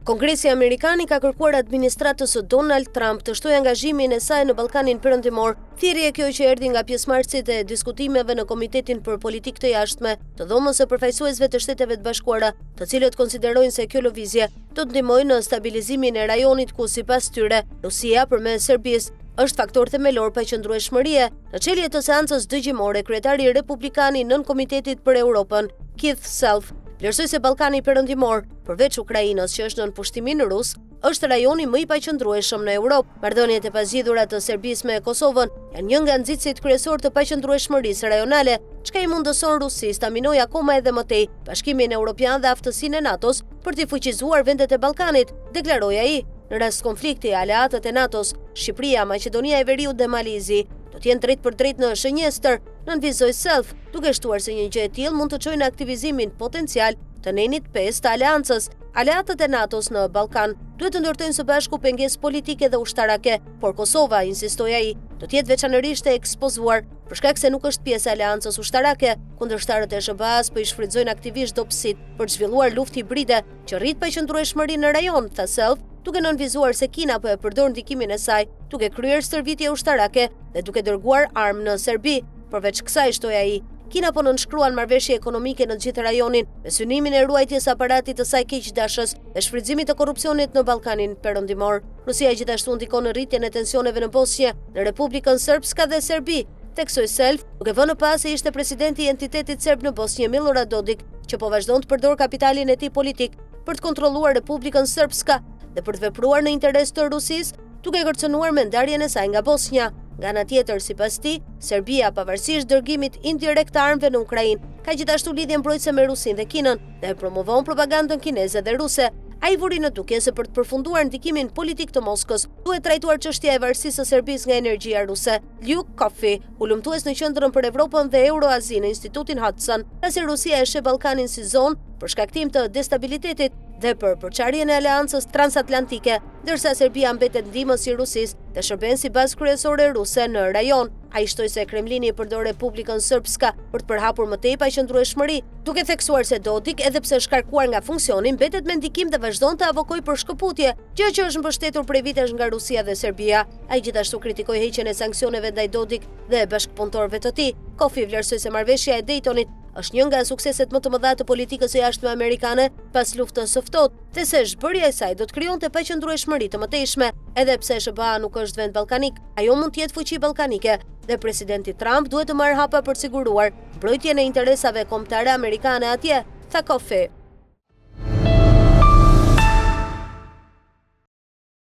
Kongresi Amerikan ka kërkuar administratës së Donald Trump të shtojë angazhimin e saj në Ballkanin Perëndimor, thirrje kjo që erdhi nga pjesëmarrësit e diskutimeve në Komitetin për Politikë të Jashtme të Dhomës së Përfaqësuesve të Shteteve të Bashkuara, të cilët konsiderojnë se kjo lëvizje do të ndihmojë në stabilizimin e rajonit ku sipas tyre Rusia përmes Serbisë është faktor themelor pa qëndrueshmërie. Në çelje të seancës dëgjimore, kryetari republikan i Nën Komitetit për Europën, Keith Self, vlerësoi se Ballkani Perëndimor, përveç Ukrainës që është nën pushtimin rus, është rajoni më i paqëndrueshëm në Europë. Marrëdhëniet e pazgjidhura të Serbisë me Kosovën janë një nga nxitësit kryesor të paqëndrueshmërisë rajonale, çka i mundëson Rusisë ta minojë akoma edhe më tej Bashkimin Evropian dhe aftësinë e NATO-s për të fuqizuar vendet e Ballkanit, deklaroi ai. Në rast konflikti, aleatët e NATO-s, Shqipëria, Maqedonia e Veriut dhe Malizi, do të jenë drejt për drejt në shënjestër, nënvizoi Self, duke shtuar se një gjë e tillë mund të çojë në aktivizimin potencial të nenit 5 të aleancës. Aleatët e NATO-s në Ballkan duhet të ndërtojnë së bashku pengesë politike dhe ushtarake, por Kosova, insistoi ai, do të jetë veçanërisht e ekspozuar për shkak se nuk është pjesë e aleancës ushtarake. Kundërshtarët e SBA-s po i shfrytëzojnë aktivisht dobësit për të zhvilluar luftë hibride që rrit paqëndrueshmërinë në rajon, tha Self, duke nënvizuar se Kina po e përdor ndikimin e saj duke kryer stërvitje ushtarake dhe duke dërguar armë në Serbi. Përveç kësaj, shtoi ai, Kina po nënshkruan marrëveshje ekonomike në të gjithë rajonin me synimin e ruajtjes aparatit të saj keqdashës dhe shfrytëzimit të korrupsionit në Ballkanin Perëndimor. Rusia gjithashtu ndikon në rritjen e tensioneve në Bosnjë, në Republikën Srpska dhe Serbi, theksoi Self, duke vënë pas se ishte presidenti i entitetit serb në Bosnjë Milorad Dodik, që po vazhdon të përdor kapitalin e tij politik për të kontrolluar Republikën Srpska dhe për të vepruar në interes të Rusisë, duke kërcënuar me ndarjen e saj nga Bosnja. Nga ana tjetër, sipas tij, Serbia, pavarësisht dërgimit indirekt të armëve në Ukrainë, ka gjithashtu lidhje mbrojtëse me Rusinë dhe Kinën dhe promovon propagandën kineze dhe ruse. Ai vuri në dukje se për të përfunduar ndikimin politik të Moskës, duhet trajtuar çështja e varësisë së Serbisë nga energjia ruse. Luke Coffey, ulëmtues në Qendrën për Evropën dhe Euroazi në Institutin Hudson, pasi Rusia e sheh Ballkanin si zonë për shkaktim të destabilitetit dhe për përçarjen e aleancës transatlantike, ndërsa Serbia mbetet ndihmës i Rusisë dhe shërben si bazë kryesore ruse në rajon. Ai shtoi se Kremlini përdor Republikën Srpska për të përhapur më tej paqëndrueshmëri, duke theksuar se Dodik, edhe pse shkarkuar nga funksioni, mbetet me ndikim dhe vazhdon të avokojë për shkëputje, gjë që është mbështetur prej vitesh nga Rusia dhe Serbia. Ai gjithashtu kritikoi heqjen e sanksioneve ndaj Dodik dhe bashkëpunëtorëve të tij. Coffey vlerësoi se marrëveshja e Daytonit është një nga sukseset më të mëdha të politikës së jashtme amerikane pas luftës së ftohtë, dhe se zhbërja e saj do të krijonte paqëndrueshmëri të mëtejshme. Edhe pse SBA nuk është vend ballkanik, ajo mund të jetë fuqi ballkanike dhe presidenti Trump duhet të marrë hapa për të siguruar mbrojtjen e interesave kombëtare amerikane atje, tha Coffey.